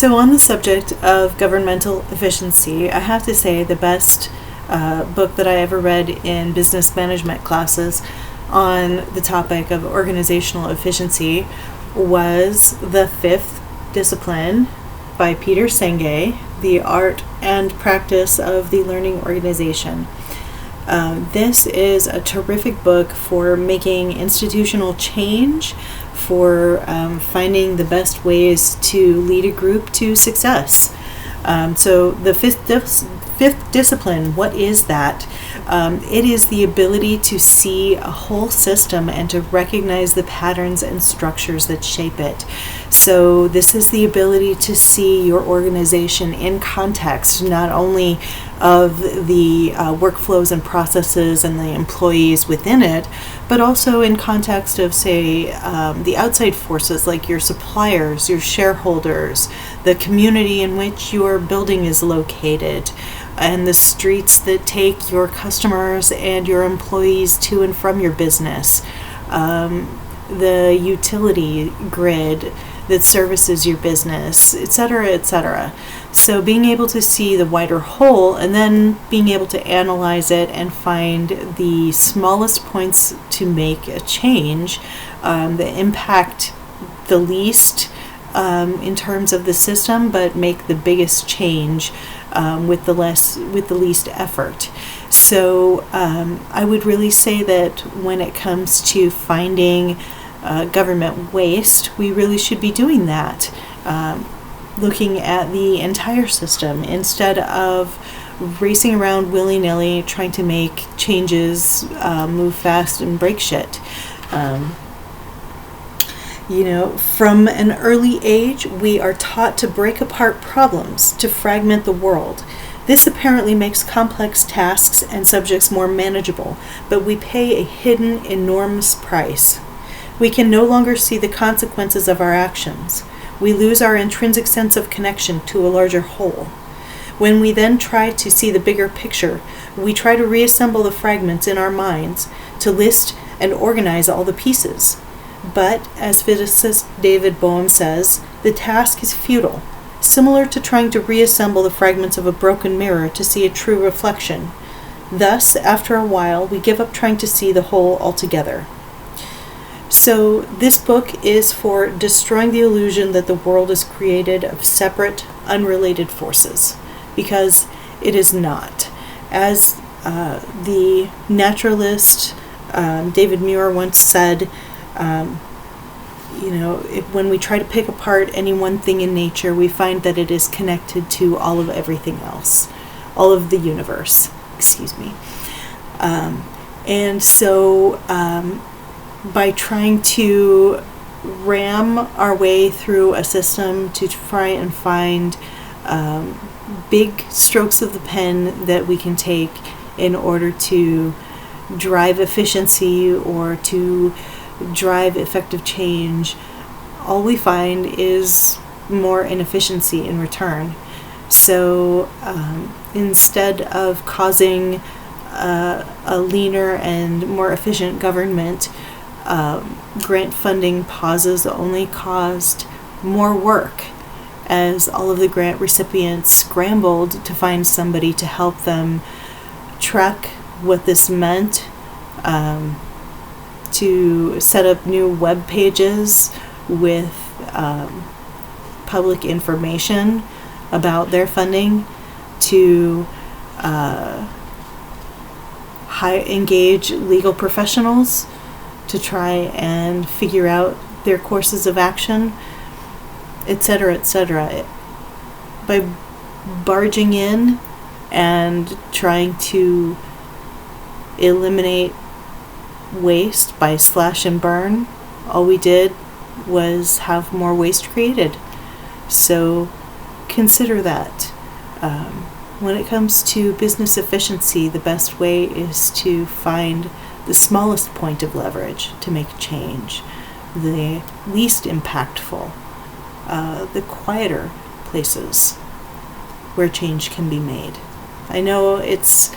So, on the subject of governmental efficiency, I have to say the best book that I ever read in business management classes on the topic of organizational efficiency was The Fifth Discipline by Peter Senge, The Art and Practice of the Learning Organization. This is a terrific book for making institutional change, for finding the best ways to lead a group to success. So the fifth discipline, what is that? It is the ability to see a whole system and to recognize the patterns and structures that shape it. So this is the ability to see your organization in context, not only of the workflows and processes and the employees within it, but also in context of, say, the outside forces like your suppliers, your shareholders, the community in which your building is located, and the streets that take your customers and your employees to and from your business, the utility grid that services your business, etc., etc. So being able to see the wider whole and then being able to analyze it and find the smallest points to make a change that impact the least in terms of the system, but make the biggest change with the least effort. So I would really say that when it comes to finding government waste, we really should be doing that, looking at the entire system instead of racing around willy-nilly trying to make changes, move fast and break shit. From an early age, we are taught to break apart problems, to fragment the world. This apparently makes complex tasks and subjects more manageable, but we pay a hidden, enormous price. We can no longer see the consequences of our actions. We lose our intrinsic sense of connection to a larger whole. When we then try to see the bigger picture, we try to reassemble the fragments in our minds, to list and organize all the pieces. But, as physicist David Bohm says, the task is futile, similar to trying to reassemble the fragments of a broken mirror to see a true reflection. Thus, after a while, we give up trying to see the whole altogether. So, this book is for destroying the illusion that the world is created of separate, unrelated forces, because it is not. As the naturalist David Muir once said, when we try to pick apart any one thing in nature, we find that it is connected to all of everything else, all of the universe, and so by trying to ram our way through a system to try and find big strokes of the pen that we can take in order to drive efficiency or to drive effective change, all we find is more inefficiency in return. So instead of causing a leaner and more efficient government, grant funding pauses only caused more work, as all of the grant recipients scrambled to find somebody to help them track what this meant, to set up new web pages with public information about their funding, to engage legal professionals to try and figure out their courses of action, etc., etc. By barging in and trying to eliminate waste by slash and burn, all we did was have more waste created. So consider that. When it comes to business efficiency, the best way is to find the smallest point of leverage to make change, the least impactful, the quieter places where change can be made. I know it's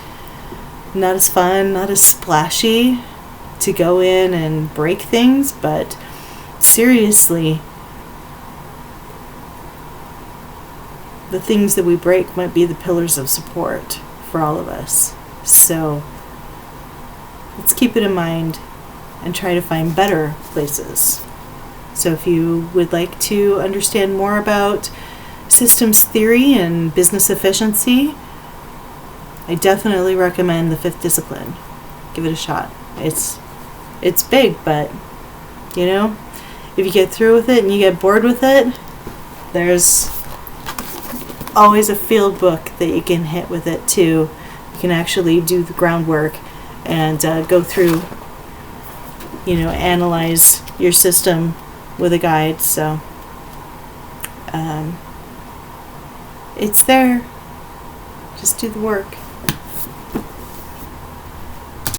not as fun, not as splashy to go in and break things, but seriously, the things that we break might be the pillars of support for all of us. So let's keep it in mind and try to find better places. So if you would like to understand more about systems theory and business efficiency, I definitely recommend the fifth discipline. Give it a shot. It's big, but if you get through with it and you get bored with it, there's always a field book that you can hit with it too. You can actually do the groundwork and go through, analyze your system with a guide. So it's there. Just do the work.